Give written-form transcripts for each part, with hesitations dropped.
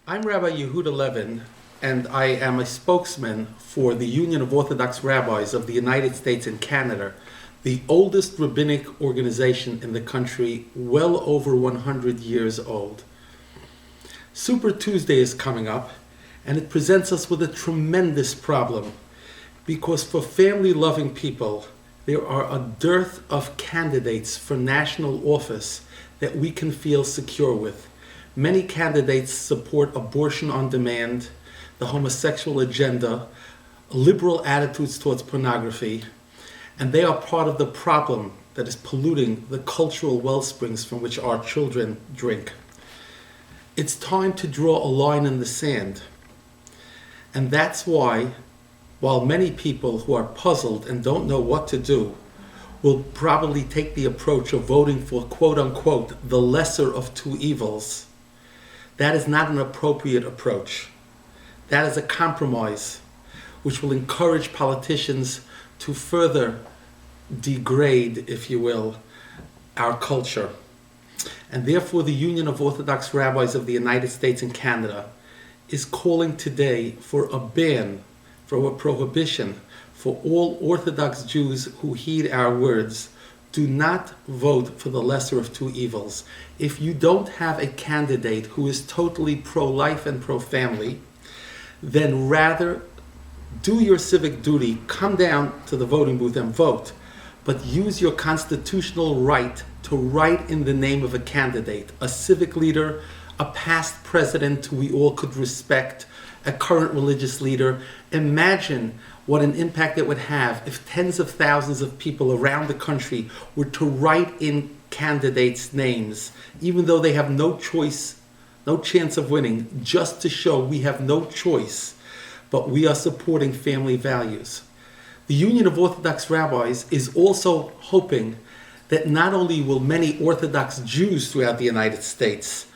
I'm Rabbi Yehuda Levin, and I am a spokesman for the Union of Orthodox Rabbis of the United States and Canada, the oldest rabbinic organization in the country, well over 100 years old. Super Tuesday is coming up, and it presents us with a tremendous problem, because for family-loving people, there are a dearth of candidates for national office that we can feel secure with. Many candidates support abortion on demand, the homosexual agenda, liberal attitudes towards pornography, and they are part of the problem that is polluting the cultural wellsprings from which our children drink. It's time to draw a line in the sand. And that's why, while many people who are puzzled and don't know what to do will probably take the approach of voting for quote-unquote the lesser of two evils, that is not an appropriate approach. That is a compromise which will encourage politicians to further degrade, if you will, our culture. And therefore the Union of Orthodox Rabbis of the United States and Canada is calling today for a ban, for a prohibition, for all Orthodox Jews who heed our words. Do not vote for the lesser of two evils. If you don't have a candidate who is totally pro-life and pro-family, then rather do your civic duty, come down to the voting booth and vote, but use your constitutional right to write in the name of a candidate, a civic leader, a past president who we all could respect, a current religious leader. Imagine what an impact it would have if tens of thousands of people around the country were to write in candidates' names, even though they have no choice, no chance of winning, just to show we have no choice, but we are supporting family values. The Union of Orthodox Rabbis is also hoping that not only will many Orthodox Jews throughout the United States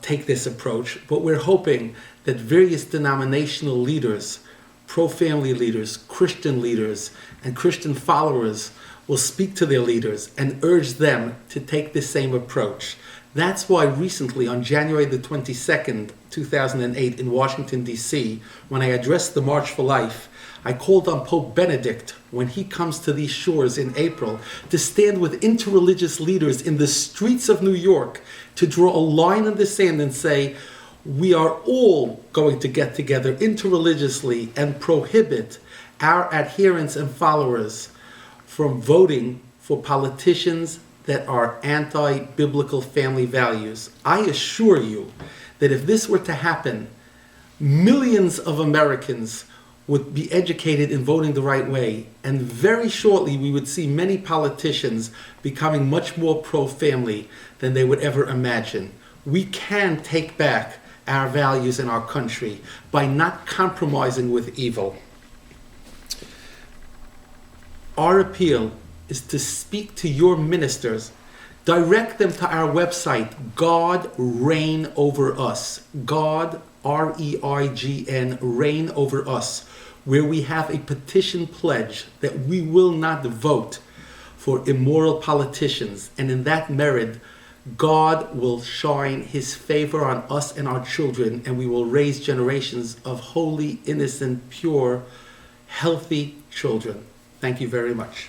take this approach, but we're hoping that various denominational leaders, pro-family leaders, Christian leaders, and Christian followers will speak to their leaders and urge them to take the same approach. That's why recently, on January the 22nd, 2008, in Washington, D.C., when I addressed the March for Life, I called on Pope Benedict, when he comes to these shores in April, to stand with interreligious leaders in the streets of New York to draw a line in the sand and say, we are all going to get together interreligiously and prohibit our adherents and followers from voting for politicians that are anti-biblical family values. I assure you that if this were to happen, millions of Americans would be educated in voting the right way, and very shortly we would see many politicians becoming much more pro-family than they would ever imagine. We can take back our values in our country by not compromising with evil. Our appeal is to speak to your ministers, direct them to our website, God Reign Over Us, God, R-E-I-G-N, Reign Over Us, where we have a petition pledge that we will not vote for immoral politicians, and in that merit, God will shine His favor on us and our children, and we will raise generations of holy, innocent, pure, healthy children. Thank you very much.